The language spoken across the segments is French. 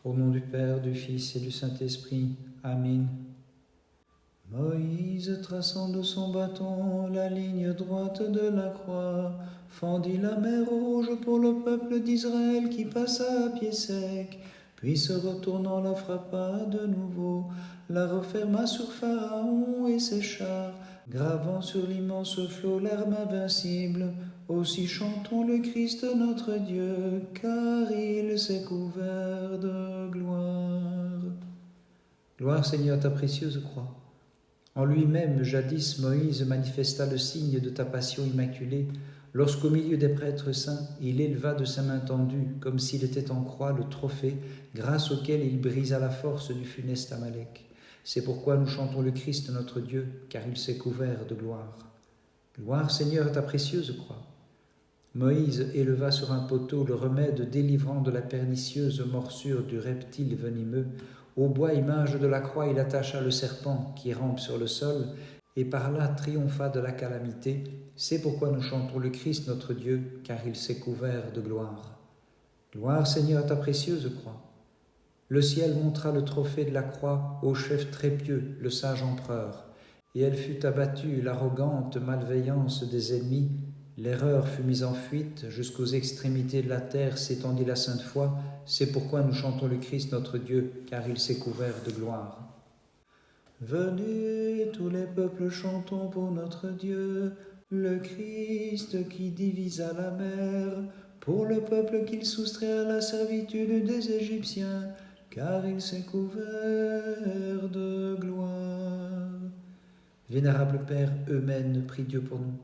Au nom du Père, du Fils et du Saint-Esprit. Amen. Moïse, traçant de son bâton la ligne droite de la croix, fendit la mer Rouge pour le peuple d'Israël qui passa à pied sec, puis se retournant la frappa de nouveau, la referma sur Pharaon et ses chars, gravant sur l'immense flot l'arme invincible. Aussi chantons le Christ notre Dieu, car il s'est couvert de gloire. Gloire Seigneur ta précieuse croix. En lui-même, jadis, Moïse manifesta le signe de ta passion immaculée, lorsqu'au milieu des prêtres saints, il éleva de sa main tendue, comme s'il était en croix, le trophée, grâce auquel il brisa la force du funeste Amalek. C'est pourquoi nous chantons le Christ notre Dieu, car il s'est couvert de gloire. Gloire Seigneur ta précieuse croix. Moïse éleva sur un poteau le remède délivrant de la pernicieuse morsure du reptile venimeux. Au bois image de la croix, il attacha le serpent qui rampe sur le sol, et par là triompha de la calamité. C'est pourquoi nous chantons le Christ notre Dieu, car il s'est couvert de gloire. Gloire Seigneur à ta précieuse croix. Le ciel montra le trophée de la croix au chef très pieux, le sage empereur, et elle fut abattue, l'arrogante malveillance des ennemis. L'erreur fut mise en fuite, jusqu'aux extrémités de la terre s'étendit la sainte foi. C'est pourquoi nous chantons le Christ notre Dieu, car il s'est couvert de gloire. Venez, tous les peuples, chantons pour notre Dieu, le Christ qui divisa la mer, pour le peuple qu'il soustrait à la servitude des Égyptiens, car il s'est couvert de gloire. Vénérable Père Eumène, prie Dieu pour nous.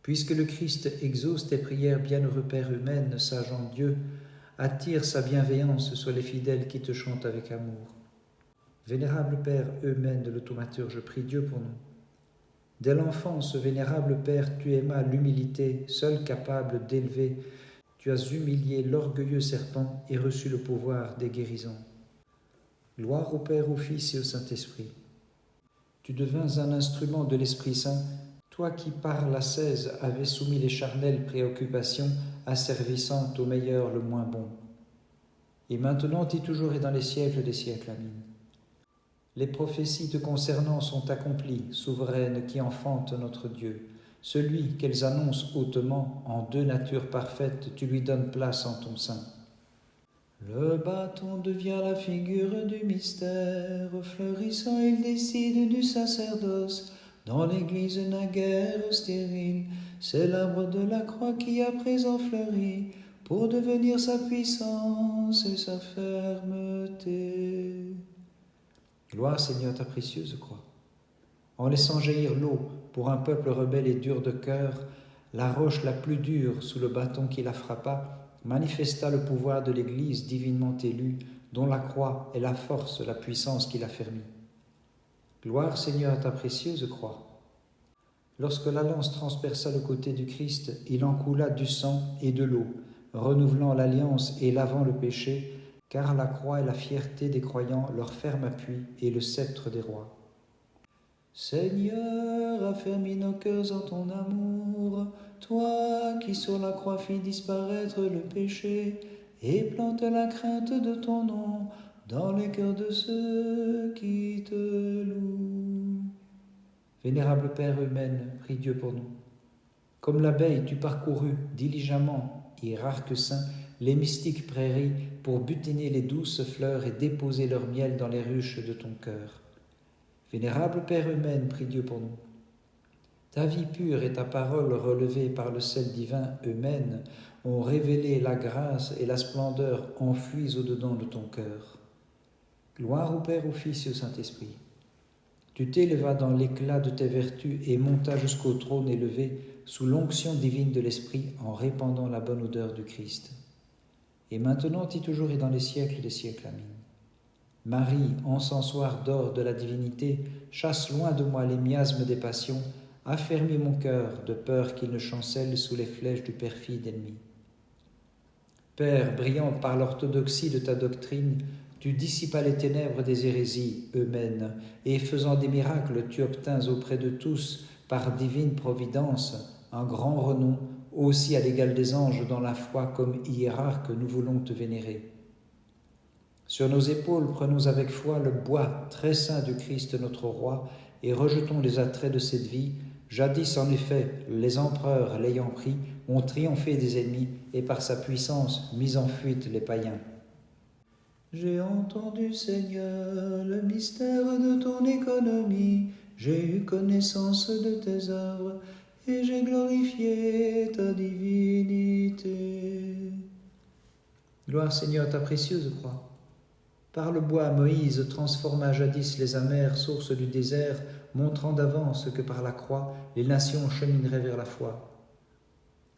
Puisque le Christ exauce tes prières, bienheureux Père Eumène, sage en Dieu, attire sa bienveillance sur les fidèles qui te chantent avec amour. Vénérable Père Eumène le thaumaturge, prie Dieu pour nous. Dès l'enfance, vénérable Père, tu aimas l'humilité, seul capable d'élever. Tu as humilié l'orgueilleux serpent et reçu le pouvoir des guérisons. Gloire au Père, au Fils et au Saint-Esprit. Tu devins un instrument de l'Esprit Saint, toi qui par l'ascèse avais soumis les charnelles préoccupations, asservissant au meilleur le moins bon. Et maintenant et toujours et dans les siècles des siècles. Amen. Les prophéties te concernant sont accomplies, souveraine qui enfante notre Dieu. Celui qu'elles annoncent hautement, en deux natures parfaites, tu lui donnes place en ton sein. Le bâton devient la figure du mystère, fleurissant il décide du sacerdoce. Dans l'église naguère stérile, c'est l'arbre de la croix qui à présent fleurit, pour devenir sa puissance et sa fermeté. Gloire Seigneur ta précieuse croix. En laissant jaillir l'eau pour un peuple rebelle et dur de cœur, la roche la plus dure sous le bâton qui la frappa manifesta le pouvoir de l'Église divinement élue, dont la croix est la force, la puissance qui l'affermit. Gloire Seigneur à ta précieuse croix. Lorsque la lance transperça le côté du Christ, il en coula du sang et de l'eau, renouvelant l'alliance et lavant le péché, car la croix est la fierté des croyants, leur ferme appui et le sceptre des rois. Seigneur, affermis nos cœurs en ton amour, toi qui sur la croix fis disparaître le péché, et plante la crainte de ton nom dans les cœurs de ceux qui te louent. Vénérable Père Eumène, prie Dieu pour nous. Comme l'abeille, tu parcourus diligemment, hiérarque saint, les mystiques prairies pour butiner les douces fleurs et déposer leur miel dans les ruches de ton cœur. Vénérable Père Eumène, prie Dieu pour nous. Ta vie pure et ta parole relevée par le sel divin Eumène ont révélé la grâce et la splendeur enfouies au-dedans de ton cœur. Gloire au Père, au Fils et au Saint-Esprit. Tu t'élevas dans l'éclat de tes vertus et montas jusqu'au trône élevé sous l'onction divine de l'Esprit en répandant la bonne odeur du Christ. Et maintenant et toujours et dans les siècles des siècles. Amen. Marie, encensoir d'or de la divinité, chasse loin de moi les miasmes des passions, affermis mon cœur de peur qu'il ne chancelle sous les flèches du perfide ennemi. Père, brillant par l'orthodoxie de ta doctrine, tu dissipas les ténèbres des hérésies, Eumène, et faisant des miracles, tu obtins auprès de tous, par divine providence, un grand renom, aussi à l'égal des anges dans la foi comme hiérarque, nous voulons te vénérer. Sur nos épaules, prenons avec foi le bois très saint du Christ notre roi et rejetons les attraits de cette vie. Jadis, en effet, les empereurs, l'ayant pris, ont triomphé des ennemis et par sa puissance mis en fuite les païens. J'ai entendu, Seigneur, le mystère de ton économie. J'ai eu connaissance de tes œuvres et j'ai glorifié ta divinité. Gloire, Seigneur, à ta précieuse croix. Par le bois, Moïse transforma jadis les amères sources du désert, montrant d'avance que par la croix, les nations chemineraient vers la foi.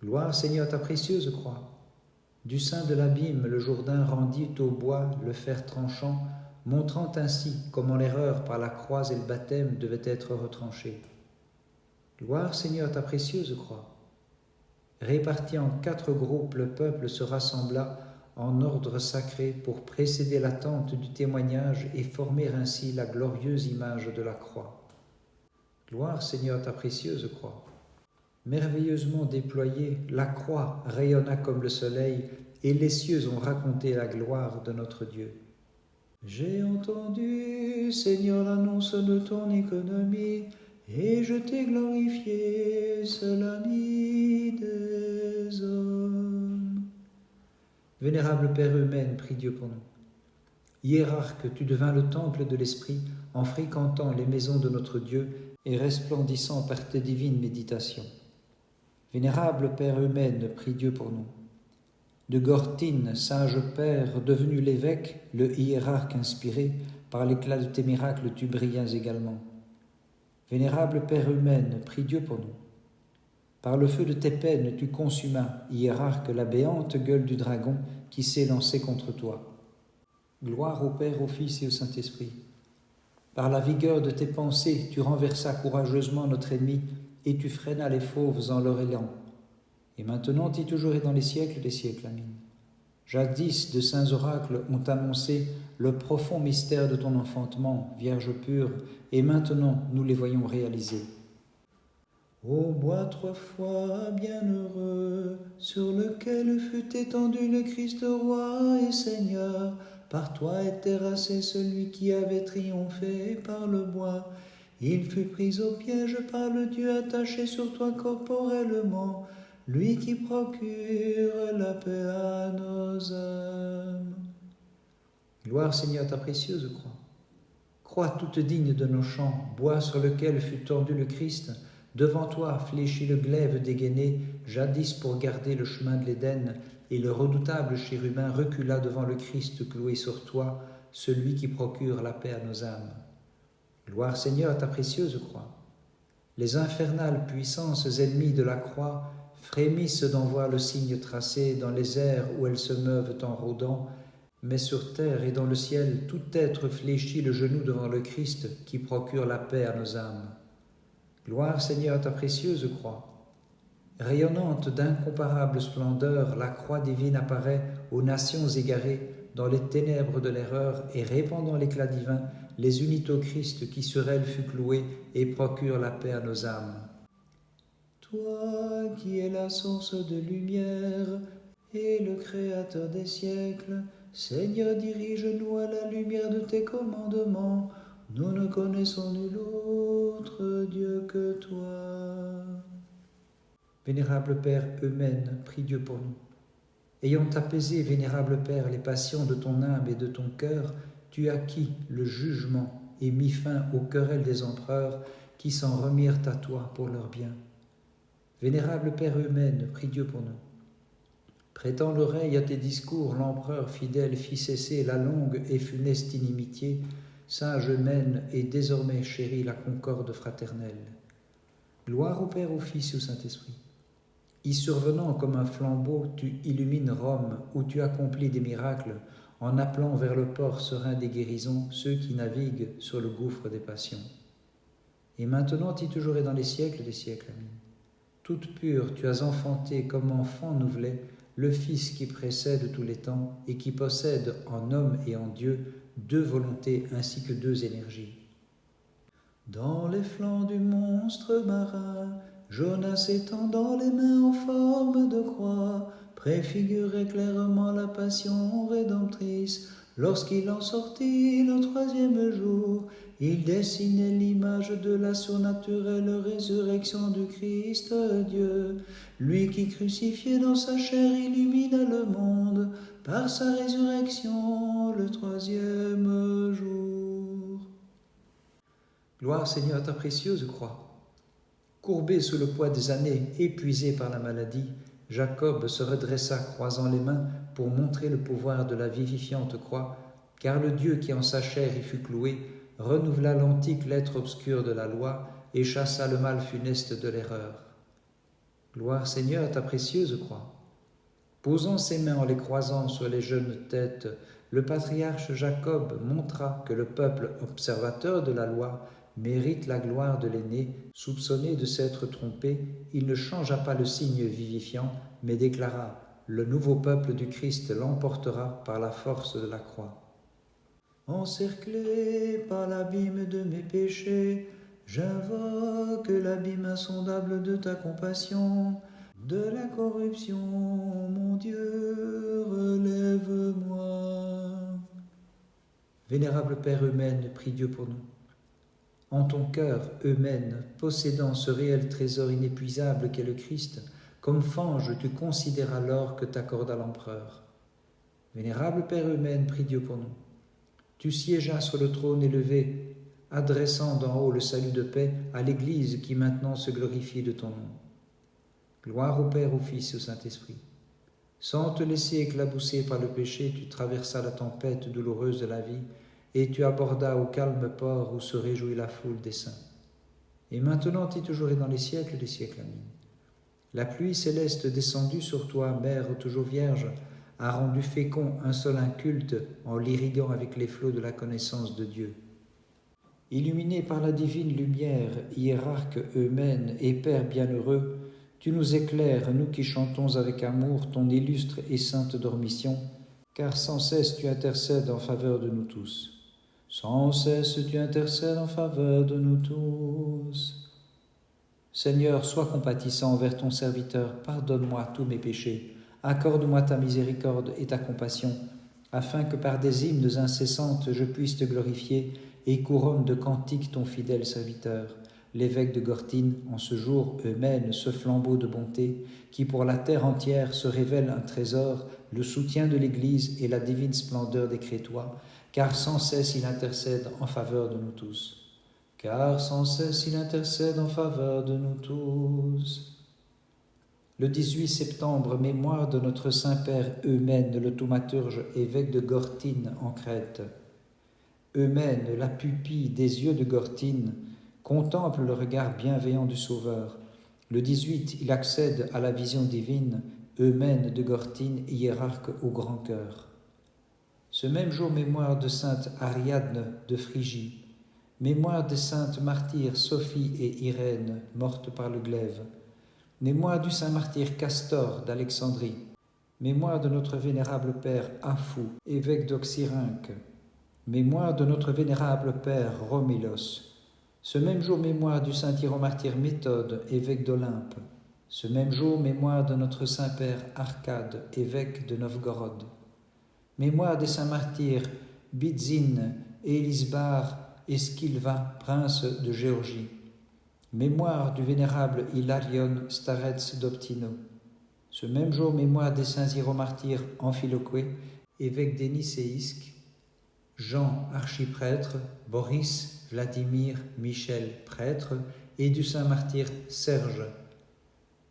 Gloire, Seigneur, à ta précieuse croix. Du sein de l'abîme, le Jourdain rendit au bois le fer tranchant, montrant ainsi comment l'erreur par la croix et le baptême devait être retranchée. Gloire, Seigneur, à ta précieuse croix. Réparti en 4 groupes, le peuple se rassembla en ordre sacré pour précéder l'attente du témoignage et former ainsi la glorieuse image de la croix. Gloire, Seigneur, à ta précieuse croix. Merveilleusement déployée, la croix rayonna comme le soleil et les cieux ont raconté la gloire de notre Dieu. J'ai entendu, Seigneur, l'annonce de ton économie et je t'ai glorifié, seul ami des hommes. Vénérable Père Eumène, prie Dieu pour nous. Hiérarque, tu devins le temple de l'Esprit en fréquentant les maisons de notre Dieu et resplendissant par tes divines méditations. Vénérable Père Eumène, prie Dieu pour nous. De Gortine, sage Père, devenu l'évêque, le hiérarque inspiré, par l'éclat de tes miracles tu brillais également. Vénérable Père Eumène, prie Dieu pour nous. Par le feu de tes peines tu consumas, hiérarque, la béante gueule du dragon qui s'est lancé contre toi. Gloire au Père, au Fils et au Saint-Esprit. Par la vigueur de tes pensées tu renversas courageusement notre ennemi et tu freinas les fauves en leur élan. Et maintenant et toujours et dans les siècles des siècles. Amen. Jadis, de saints oracles ont annoncé le profond mystère de ton enfantement, Vierge pure, et maintenant nous les voyons réalisés. Ô bois 3 fois bienheureux, sur lequel fut étendu le Christ roi et Seigneur, par toi est terrassé celui qui avait triomphé par le bois. Il fut pris au piège par le Dieu attaché sur toi corporellement, lui qui procure la paix à nos âmes. Gloire, Seigneur, à ta précieuse croix. Croix toute digne de nos chants, bois sur lequel fut tordu le Christ, devant toi fléchit le glaive dégainé, jadis pour garder le chemin de l'Éden, et le redoutable chérubin recula devant le Christ cloué sur toi, celui qui procure la paix à nos âmes. Gloire, Seigneur, à ta précieuse croix. Les infernales puissances ennemies de la croix frémissent d'en voir le signe tracé dans les airs où elles se meuvent en rôdant, mais sur terre et dans le ciel, tout être fléchit le genou devant le Christ qui procure la paix à nos âmes. Gloire, Seigneur, à ta précieuse croix. Rayonnante d'incomparable splendeur, la croix divine apparaît aux nations égarées dans les ténèbres de l'erreur et répandant l'éclat divin, les unit au Christ qui sur elle fut cloué et procure la paix à nos âmes. Toi qui es la source de lumière et le créateur des siècles, Seigneur, dirige-nous à la lumière de tes commandements. Nous ne connaissons nul autre Dieu que toi. Vénérable Père Eumène, prie Dieu pour nous. Ayant apaisé, vénérable Père, les passions de ton âme et de ton cœur, tu acquis le jugement et mis fin aux querelles des empereurs qui s'en remirent à toi pour leur bien. Vénérable Père Eumène, prie Dieu pour nous. Prêtant l'oreille à tes discours, l'empereur fidèle fit cesser la longue et funeste inimitié. Sage Eumène et désormais chérit la concorde fraternelle. Gloire au Père, au Fils et au Saint-Esprit. Y survenant comme un flambeau, tu illumines Rome, où tu accomplis des miracles, en appelant vers le port serein des guérisons ceux qui naviguent sur le gouffre des passions. Et maintenant, et toujours et dans les siècles des siècles. Amen. Toute pure, tu as enfanté comme enfant nouvelé le Fils qui précède tous les temps et qui possède en homme et en Dieu 2 volontés ainsi que 2 énergies. Dans les flancs du monstre marin, Jonas étendant les mains en forme de croix, préfigurait clairement la passion rédemptrice Lorsqu'il en sortit le troisième jour, il dessinait l'image de la surnaturelle résurrection du Christ Dieu, lui qui crucifié dans sa chair illumina le monde par sa résurrection le troisième jour. Gloire Seigneur à ta précieuse croix. Courbé sous le poids des années, épuisé par la maladie, Jacob se redressa croisant les mains pour montrer le pouvoir de la vivifiante croix, car le Dieu qui en sa chair y fut cloué renouvela l'antique lettre obscure de la loi et chassa le mal funeste de l'erreur. Gloire Seigneur à ta précieuse croix. Posant ses mains en les croisant sur les jeunes têtes, le patriarche Jacob montra que le peuple observateur de la loi mérite la gloire de l'aîné. Soupçonné de s'être trompé, il ne changea pas le signe vivifiant, mais déclara « Le nouveau peuple du Christ l'emportera par la force de la croix. » Encerclé par l'abîme de mes péchés, j'invoque l'abîme insondable de ta compassion. De la corruption, mon Dieu, relève-moi. Vénérable Père Eumène, prie Dieu pour nous. En ton cœur, Eumène, possédant ce réel trésor inépuisable qu'est le Christ, comme fange tu considéras l'or que t'accorda l'empereur. Vénérable Père Eumène, prie Dieu pour nous. Tu siégeas sur le trône élevé, adressant d'en haut le salut de paix à l'Église qui maintenant se glorifie de ton nom. Gloire au Père, au Fils et au Saint-Esprit. Sans te laisser éclabousser par le péché, tu traversas la tempête douloureuse de la vie et tu abordas au calme port où se réjouit la foule des saints. Et maintenant et toujours et dans les siècles des siècles. Amen. La pluie céleste descendue sur toi, Mère toujours vierge, a rendu fécond un seul inculte en l'irriguant avec les flots de la connaissance de Dieu. Illuminé par la divine lumière, hiérarque Eumène et Père bienheureux, tu nous éclaires, nous qui chantons avec amour ton illustre et sainte dormition, car sans cesse tu intercèdes en faveur de nous tous. Sans cesse tu intercèdes en faveur de nous tous. Seigneur, sois compatissant envers ton serviteur, pardonne-moi tous mes péchés, accorde-moi ta miséricorde et ta compassion, afin que par des hymnes incessantes je puisse te glorifier et couronne de cantiques ton fidèle serviteur, l'évêque de Gortine, en ce jour Eumène, ce flambeau de bonté, qui pour la terre entière se révèle un trésor, le soutien de l'Église et la divine splendeur des Crétois, car sans cesse il intercède en faveur de nous tous. Car sans cesse il intercède en faveur de nous tous. Le 18 septembre, mémoire de notre Saint-Père Eumène, le thaumaturge, évêque de Gortine en Crète. Eumène, la pupille des yeux de Gortine, contemple le regard bienveillant du Sauveur. Le 18, il accède à la vision divine, Eumène de Gortine, hiérarque au grand cœur. Ce même jour, mémoire de sainte Ariadne de Phrygie, mémoire des saintes martyrs Sophie et Irène, mortes par le glaive, mémoire du saint martyr Castor d'Alexandrie, mémoire de notre vénérable père Aphou, évêque d'Oxyrhynque, mémoire de notre vénérable père Romilos. Ce même jour, mémoire du saint hiéromartyr Méthode, évêque d'Olympe. Ce même jour, mémoire de notre saint-père Arcade, évêque de Novgorod. Mémoire des saints martyrs Bidzine, Élisbar et Skilva, prince de Géorgie. Mémoire du vénérable Hilarion Starets d'Optino. Ce même jour, mémoire des saints hiéromartyrs Amphiloqué, évêque d'Énicéisque, Jean, archiprêtre, Boris, Vladimir, Michel, prêtre, et du saint martyr Serge.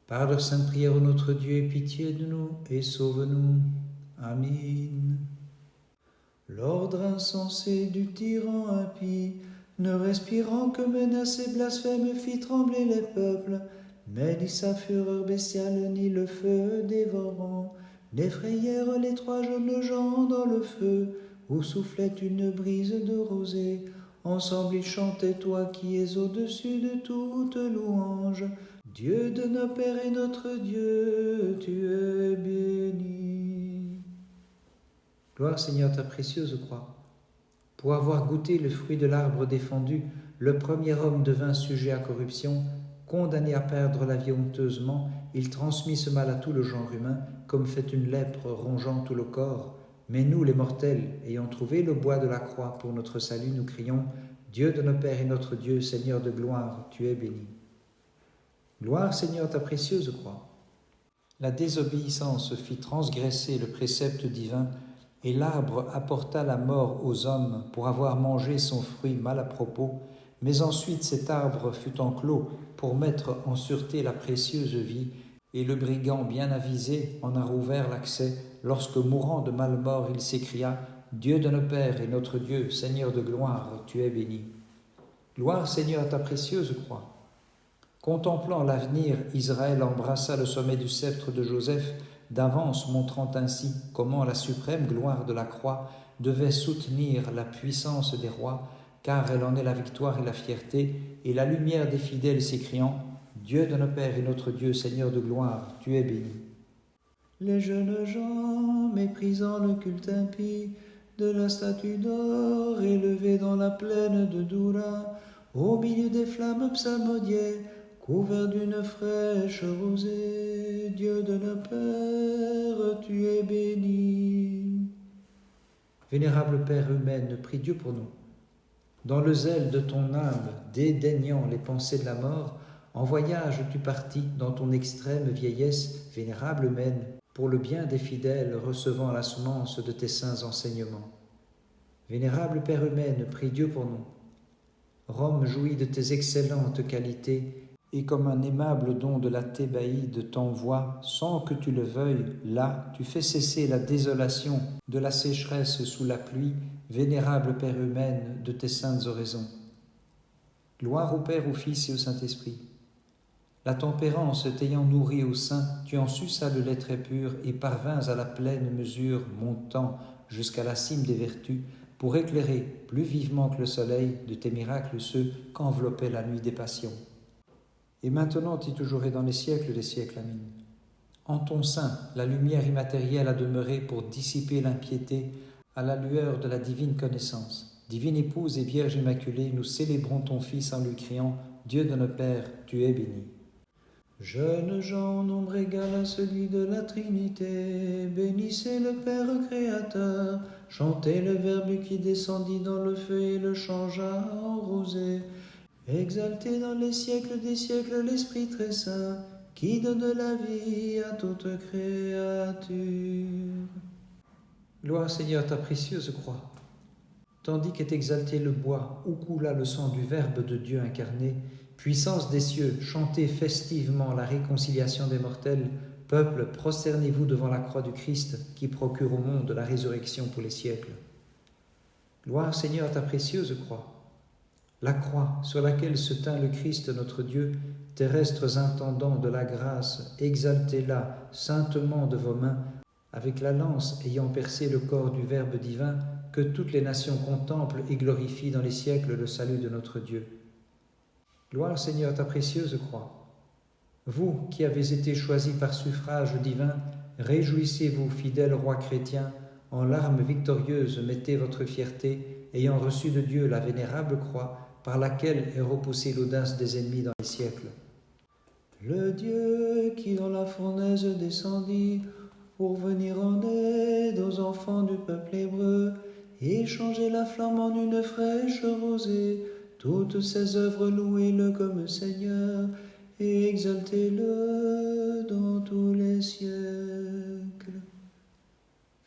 Par leur sainte prière, ô notre Dieu, aie pitié de nous et sauve-nous. Amen. L'ordre insensé du tyran impie, ne respirant que menaces et blasphèmes, fit trembler les peuples, mais ni sa fureur bestiale, ni le feu dévorant, n'effrayèrent les trois jeunes gens dans le feu, où soufflait une brise de rosée. Ensemble ils chantaient, toi qui es au-dessus de toute louange. Dieu de nos pères et notre Dieu, tu es béni. Gloire Seigneur ta précieuse croix. Pour avoir goûté le fruit de l'arbre défendu, le premier homme devint sujet à corruption, condamné à perdre la vie honteusement, il transmit ce mal à tout le genre humain, comme fait une lèpre rongeant tout le corps, Mais nous, les mortels, ayant trouvé le bois de la croix pour notre salut, nous crions, Dieu de nos pères et notre Dieu, Seigneur de gloire, tu es béni. Gloire, Seigneur, ta précieuse croix. La désobéissance fit transgresser le précepte divin, et l'arbre apporta la mort aux hommes pour avoir mangé son fruit mal à propos, mais ensuite cet arbre fut enclos pour mettre en sûreté la précieuse vie, et le brigand bien avisé en a rouvert l'accès, lorsque mourant de malmort il s'écria « Dieu de nos pères et notre Dieu, Seigneur de gloire, tu es béni. » Gloire, Seigneur, à ta précieuse croix. Contemplant l'avenir, Israël embrassa le sommet du sceptre de Joseph, d'avance montrant ainsi comment la suprême gloire de la croix devait soutenir la puissance des rois, car elle en est la victoire et la fierté, et la lumière des fidèles s'écriant « Dieu de nos pères et notre Dieu, Seigneur de gloire, tu es béni. » Les jeunes gens, méprisant le culte impie de la statue d'or élevée dans la plaine de Doura, au milieu des flammes psalmodiées, couvert d'une fraîche rosée, Dieu de nos pères, tu es béni. Vénérable Père humaine, prie Dieu pour nous. Dans le zèle de ton âme, dédaignant les pensées de la mort, en voyage tu partis dans ton extrême vieillesse, vénérable humaine, pour le bien des fidèles recevant la semence de tes saints enseignements. Vénérable Père humaine, prie Dieu pour nous. Rome jouit de tes excellentes qualités, et comme un aimable don de la Thébaïde t'envoie, sans que tu le veuilles, là, tu fais cesser la désolation de la sécheresse sous la pluie, vénérable Père humaine de tes saintes oraisons. Gloire au Père, au Fils et au Saint-Esprit. La tempérance t'ayant nourri au sein, tu en suças le lait très pur et parvins à la pleine mesure, montant jusqu'à la cime des vertus, pour éclairer plus vivement que le soleil de tes miracles ceux qu'enveloppait la nuit des passions. Et maintenant et toujours et dans les siècles des siècles. Amen. En ton sein, la lumière immatérielle a demeuré pour dissiper l'impiété à la lueur de la divine connaissance. Divine épouse et Vierge immaculée, nous célébrons ton Fils en lui criant « Dieu de nos pères, tu es béni. » Jeunes gens, nombre égal à celui de la Trinité, bénissez le Père Créateur, chantez le Verbe qui descendit dans le feu et le changea en rosée. Exaltez dans les siècles des siècles l'Esprit très saint, qui donne la vie à toute créature. Gloire Seigneur ta précieuse croix. Tandis qu'est exalté le bois, où coula le sang du Verbe de Dieu incarné, puissance des cieux, chantez festivement la réconciliation des mortels, peuple, prosternez-vous devant la croix du Christ, qui procure au monde la résurrection pour les siècles. Gloire Seigneur à ta précieuse croix. La croix sur laquelle se tint le Christ notre Dieu, terrestres intendants de la grâce, exaltez-la saintement de vos mains, avec la lance ayant percé le corps du Verbe divin, que toutes les nations contemplent et glorifient dans les siècles le salut de notre Dieu. Gloire Seigneur à ta précieuse croix. Vous qui avez été choisis par suffrage divin, réjouissez-vous, fidèles rois chrétiens, en larmes victorieuses mettez votre fierté, ayant reçu de Dieu la vénérable croix, par laquelle est repoussée l'audace des ennemis dans les siècles. Le Dieu qui dans la fournaise descendit pour venir en aide aux enfants du peuple hébreu et changer la flamme en une fraîche rosée, toutes ses œuvres louez-le comme Seigneur et exaltez-le dans tous les siècles.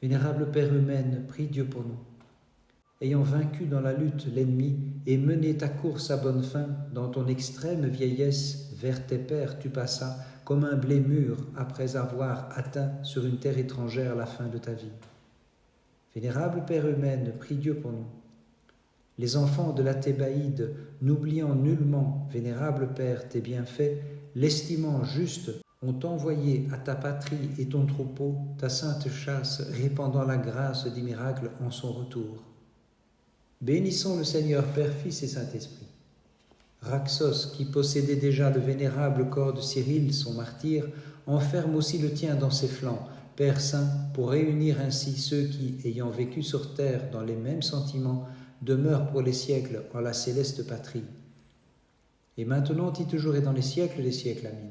Vénérable Père humaine, prie Dieu pour nous. Ayant vaincu dans la lutte l'ennemi et mené ta course à bonne fin, dans ton extrême vieillesse, vers tes pères tu passas, comme un blé mûr après avoir atteint sur une terre étrangère la fin de ta vie. Vénérable Père humaine, prie Dieu pour nous. Les enfants de la Thébaïde, n'oubliant nullement, vénérable Père, tes bienfaits, l'estimant juste, ont envoyé à ta patrie et ton troupeau ta sainte chasse, répandant la grâce des miracles en son retour. Bénissons le Seigneur, Père, Fils et Saint-Esprit. Raxos, qui possédait déjà le vénérable corps de Cyril, son martyr, enferme aussi le tien dans ses flancs, Père Saint, pour réunir ainsi ceux qui, ayant vécu sur terre dans les mêmes sentiments, demeurent pour les siècles en la céleste patrie. Et maintenant, et toujours et dans les siècles des siècles, Amen.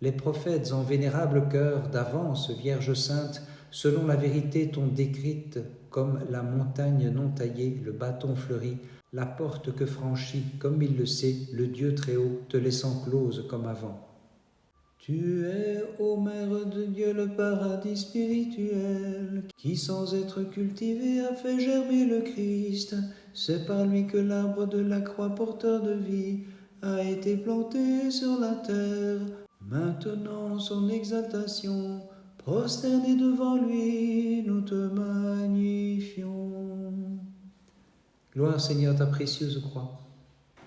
Les prophètes en vénérable cœur d'avance, Vierge Sainte, selon la vérité t'ont décrite, comme la montagne non taillée, le bâton fleuri, la porte que franchit, comme il le sait, le Dieu très haut, te laissant close comme avant. Tu es, ô Mère de Dieu, le paradis spirituel, qui sans être cultivé a fait germer le Christ. C'est par lui que l'arbre de la croix porteur de vie a été planté sur la terre. Maintenant son exaltation, prosternés devant lui, nous te magnifions. Gloire Seigneur ta précieuse croix.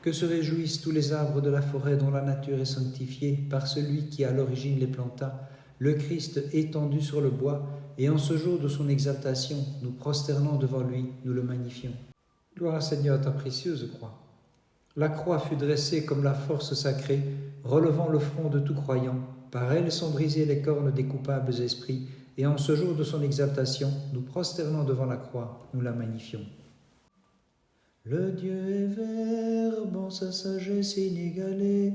Que se réjouissent tous les arbres de la forêt dont la nature est sanctifiée par celui qui à l'origine les planta, le Christ étendu sur le bois, et en ce jour de son exaltation, nous prosternant devant lui, nous le magnifions. Gloire Seigneur ta précieuse croix. La croix fut dressée comme la force sacrée, relevant le front de tout croyant. Par elle sont brisées les cornes des coupables esprits, et en ce jour de son exaltation, nous prosternant devant la croix, nous la magnifions. Le Dieu est Verbe, en sa sagesse inégalée,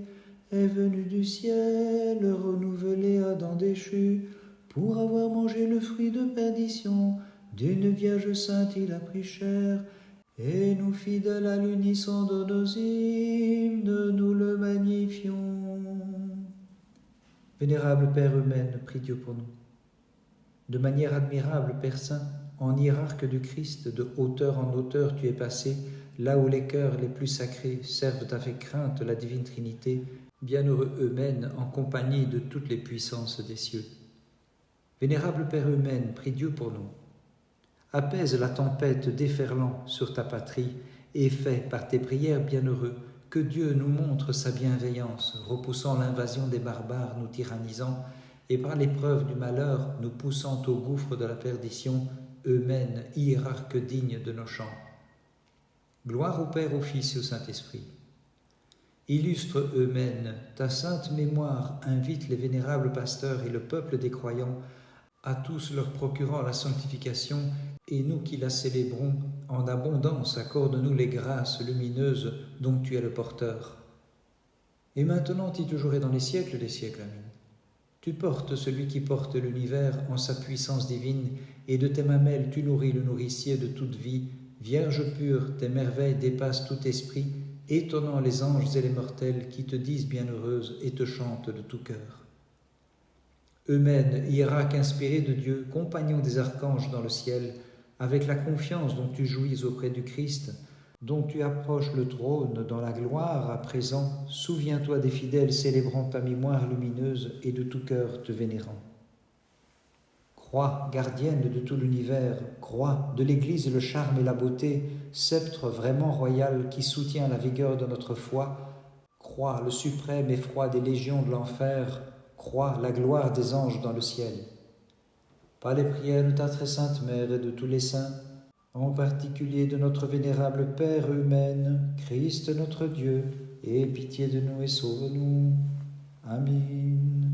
est venu du ciel renouveler Adam déchu. Pour avoir mangé le fruit de perdition, d'une Vierge sainte il a pris chair, et nous fidèles à l'unisson de nos hymnes, nous le magnifions. Vénérable Père Eumène, prie Dieu pour nous. De manière admirable, Père Saint, en hiérarque du Christ, de hauteur en hauteur tu es passé, là où les cœurs les plus sacrés servent avec crainte la divine Trinité, bienheureux Eumène en compagnie de toutes les puissances des cieux. Vénérable Père Eumène, prie Dieu pour nous. Apaise la tempête déferlant sur ta patrie et fais par tes prières bienheureux que Dieu nous montre sa bienveillance, repoussant l'invasion des barbares nous tyrannisant et par l'épreuve du malheur nous poussant au gouffre de la perdition, Eumène, hiérarque digne de nos chants. Gloire au Père, au Fils et au Saint-Esprit. Illustre Eumène, ta sainte mémoire invite les vénérables pasteurs et le peuple des croyants, à tous leur procurant la sanctification, et nous qui la célébrons, en abondance accorde-nous les grâces lumineuses dont tu es le porteur. Et maintenant et toujours et dans les siècles des siècles, amen. Tu portes celui qui porte l'univers en sa puissance divine, et de tes mamelles tu nourris le nourricier de toute vie. Vierge pure, tes merveilles dépassent tout esprit, étonnant les anges et les mortels qui te disent bienheureuse et te chantent de tout cœur. Eumène, hiérarque inspiré de Dieu, compagnon des archanges dans le ciel, avec la confiance dont tu jouis auprès du Christ, dont tu approches le trône dans la gloire à présent, souviens-toi des fidèles célébrant ta mémoire lumineuse et de tout cœur te vénérant. Croix, gardienne de tout l'univers, croix de l'Église le charme et la beauté, sceptre vraiment royal qui soutient la vigueur de notre foi, croix le suprême effroi des légions de l'enfer, croix la gloire des anges dans le ciel. Par les prières de ta très sainte Mère et de tous les saints, en particulier de notre vénérable Père Eumène, Christ notre Dieu, aie pitié de nous et sauve-nous. Amen.